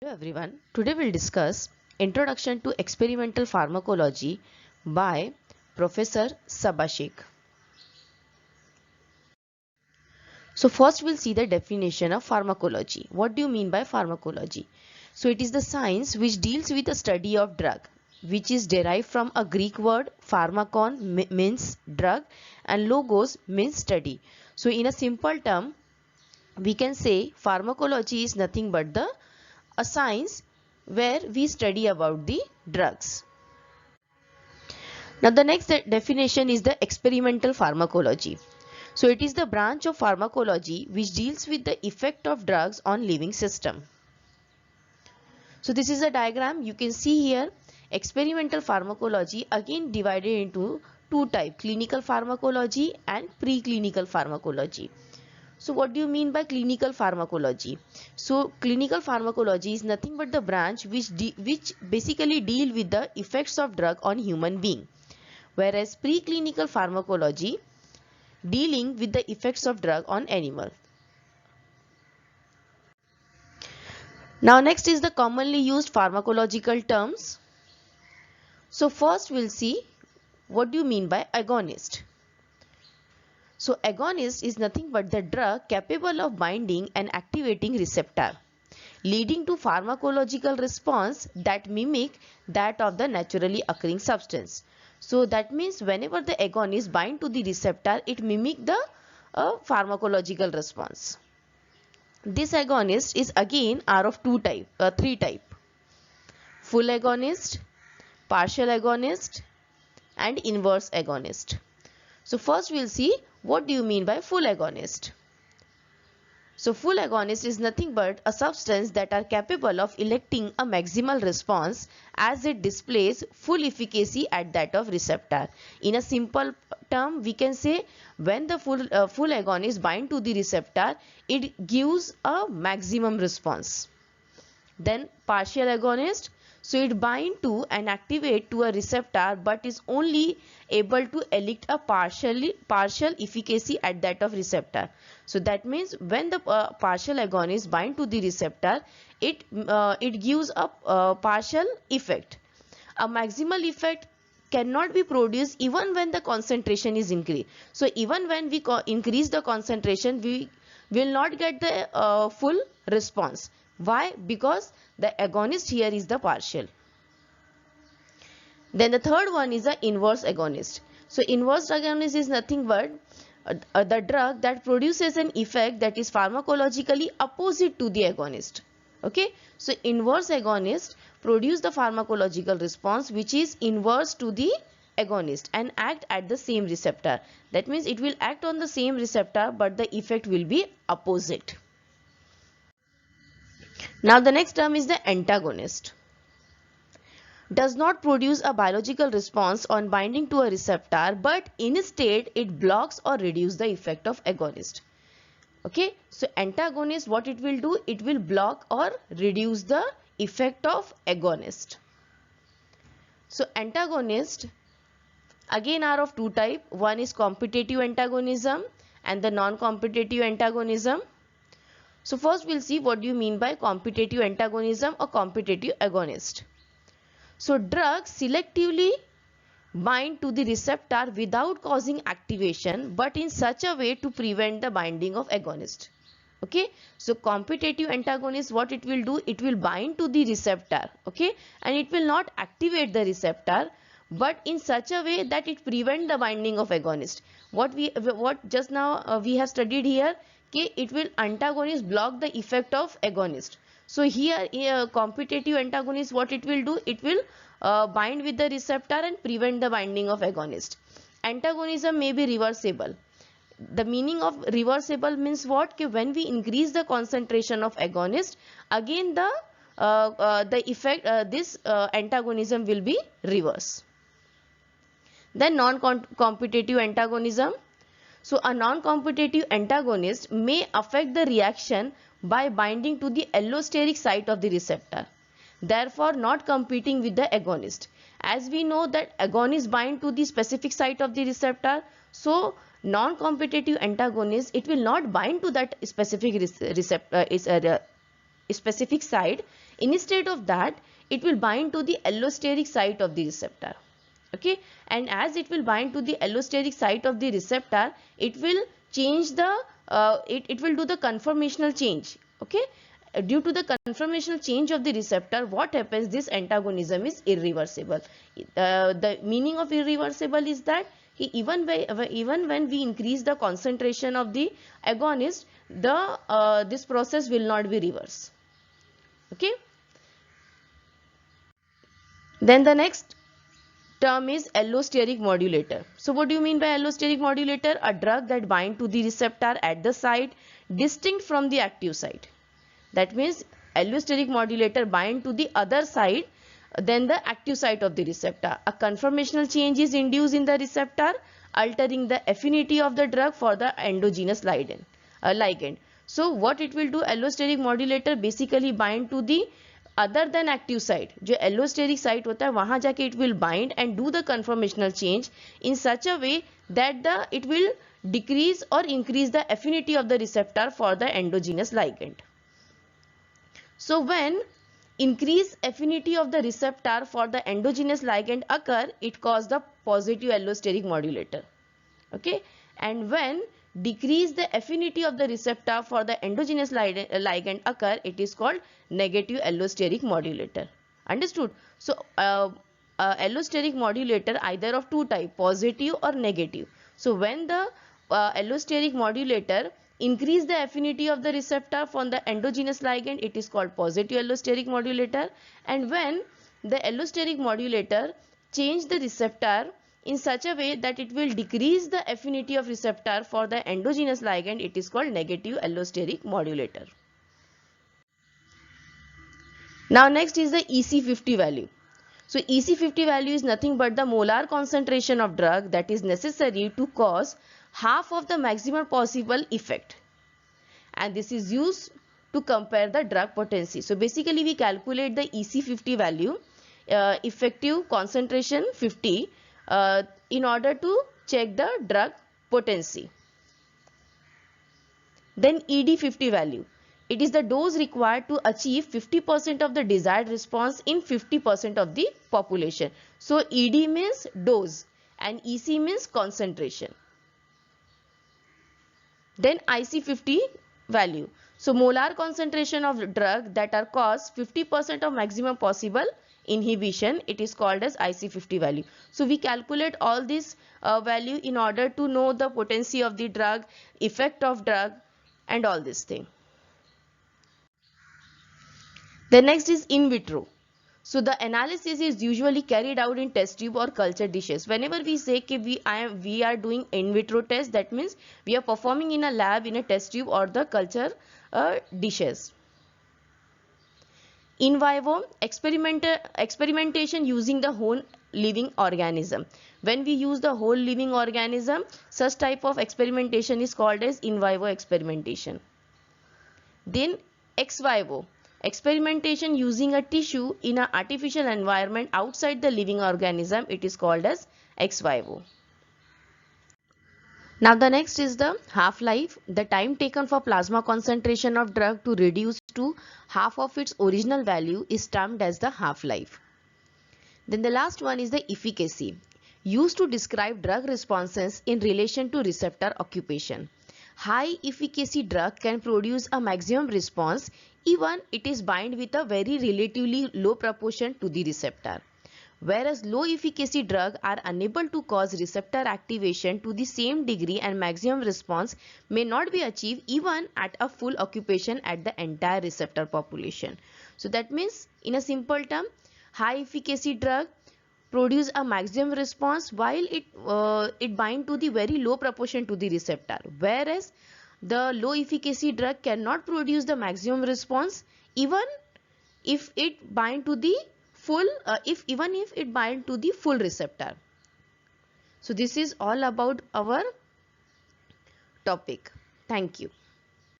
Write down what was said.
Hello everyone. Today we'll discuss Introduction to Experimental Pharmacology by Professor Sabashik. So first we'll see the definition of pharmacology. What do you mean by pharmacology? So it is the science which deals with the study of drug, which is derived from a Greek word pharmakon means drug and logos means study. So in a simple term, we can say pharmacology is nothing but a science where we study about the drugs. Now the next definition is the experimental pharmacology. So it is the branch of pharmacology which deals with the effect of drugs on living system. So this is a diagram you can see here. Experimental pharmacology again divided into two types, clinical pharmacology and preclinical pharmacology. So what do you mean by clinical pharmacology? So clinical pharmacology is nothing but the branch which basically deal with the effects of drug on human being, whereas preclinical pharmacology dealing with the effects of drug on animal. Now next is the commonly used pharmacological terms. So first we'll see what do you mean by agonist. So agonist is nothing but the drug capable of binding and activating receptor, leading to pharmacological response that mimic that of the naturally occurring substance. So that means whenever the agonist bind to the receptor, it mimic the pharmacological response. This agonist is again are of three type: full agonist, partial agonist, and inverse agonist. So first we'll see what do you mean by full agonist. So full agonist is nothing but a substance that are capable of elicting a maximal response as it displays full efficacy at that of receptor. In a simple term, we can say when the full agonist bind to the receptor, it gives a maximum response. Then partial agonist, so it bind to and activate to a receptor but is only able to elicit a partial efficacy at that of receptor. So that means when the partial agonist bind to the receptor, it gives a partial effect. A maximal effect cannot be produced even when the concentration is increased. So even when we increase the concentration, we will not get the full response. Why? Because the agonist here is the partial. Then the third one is the inverse agonist. So inverse agonist is nothing but the drug that produces an effect that is pharmacologically opposite to the agonist. Okay, so inverse agonist produce the pharmacological response which is inverse to the agonist and act at the same receptor. That means it will act on the same receptor but the effect will be opposite. Now the next term is the antagonist. Does not produce a biological response on binding to a receptor, but instead it blocks or reduces the effect of agonist. Okay, so antagonist, what it will do? It will block or reduce the effect of agonist. So antagonist again are of two types. One is competitive antagonism and the non-competitive antagonism. So first we'll see what do you mean by competitive antagonism or competitive agonist. So drugs selectively bind to the receptor without causing activation but in such a way to prevent the binding of agonist. Okay, so competitive antagonist, what it will do? It will bind to the receptor, okay, and it will not activate the receptor but in such a way that it prevent the binding of agonist. What just now we have studied here, okay, it will antagonist block the effect of agonist. So here competitive antagonist, what it will do? It will bind with the receptor and prevent the binding of agonist. Antagonism may be reversible. The meaning of reversible means what? कि when we increase the concentration of agonist, again the effect this antagonism will be reverse. Then non-competitive antagonism. So a non-competitive antagonist may affect the reaction by binding to the allosteric site of the receptor, therefore not competing with the agonist. As we know that agonist bind to the specific site of the receptor, so non-competitive antagonist, it will not bind to that specific specific site. Instead of that, it will bind to the allosteric site of the receptor. Okay, and as it will bind to the allosteric site of the receptor, it will change the it will do the conformational change. Okay, due to the conformational change of the receptor, what happens, this antagonism is irreversible. The meaning of irreversible is that even when we increase the concentration of the agonist, this process will not be reversed. Okay, then the next term is allosteric modulator. So what do you mean by allosteric modulator? A drug that binds to the receptor at the site distinct from the active site. That means allosteric modulator bind to the other side than the active site of the receptor. A conformational change is induced in the receptor, altering the affinity of the drug for the endogenous ligand. So what it will do, allosteric modulator basically bind to the other than active site. जो allosteric site होता है वहाँ जाके it will bind and do the conformational change in such a way that it will decrease or increase the affinity of the receptor for the endogenous ligand. So when increased affinity of the receptor for the endogenous ligand occur, it causes the positive allosteric modulator. Okay, and when decrease the affinity of the receptor for the endogenous ligand occur, it is called negative allosteric modulator. Understood? So allosteric modulator either of two type, positive or negative. So when the allosteric modulator increase the affinity of the receptor from the endogenous ligand, it is called positive allosteric modulator, and when the allosteric modulator change the receptor in such a way that it will decrease the affinity of receptor for the endogenous ligand, it is called negative allosteric modulator. Now next is the EC50 value. So EC50 value is nothing but the molar concentration of drug that is necessary to cause half of the maximum possible effect, and this is used to compare the drug potency. So basically we calculate the EC50 value, effective concentration 50, in order to check the drug potency. Then ED50 value, it is the dose required to achieve 50% of the desired response in 50% of the population. So ED means dose and EC means concentration. Then IC50 value, so molar concentration of drug that are cause 50% of maximum possible inhibition, it is called as IC50 value. So we calculate all this value in order to know the potency of the drug, effect of drug, and all this thing. The next is in vitro. So the analysis is usually carried out in test tube or culture dishes. Whenever we say that we are doing in vitro test, that means we are performing in a lab, in a test tube or the culture dishes. In vivo experimentation using the whole living organism. When we use the whole living organism, such type of experimentation is called as in vivo experimentation. Then ex vivo experimentation using a tissue in an artificial environment outside the living organism, it is called as ex vivo. Now the next is the half-life. The time taken for plasma concentration of drug to reduce to half of its original value is termed as the half-life. Then the last one is the efficacy, used to describe drug responses in relation to receptor occupation. High efficacy drug can produce a maximum response even it is bind with a very relatively low proportion to the receptor. Whereas low efficacy drugs are unable to cause receptor activation to the same degree and maximum response may not be achieved even at a full occupation at the entire receptor population. So that means in a simple term, high efficacy drug produce a maximum response while it bind to the very low proportion to the receptor, whereas the low efficacy drug cannot produce the maximum response even if it bind to the full even if it bind to the full receptor. So this is all about our topic. Thank you.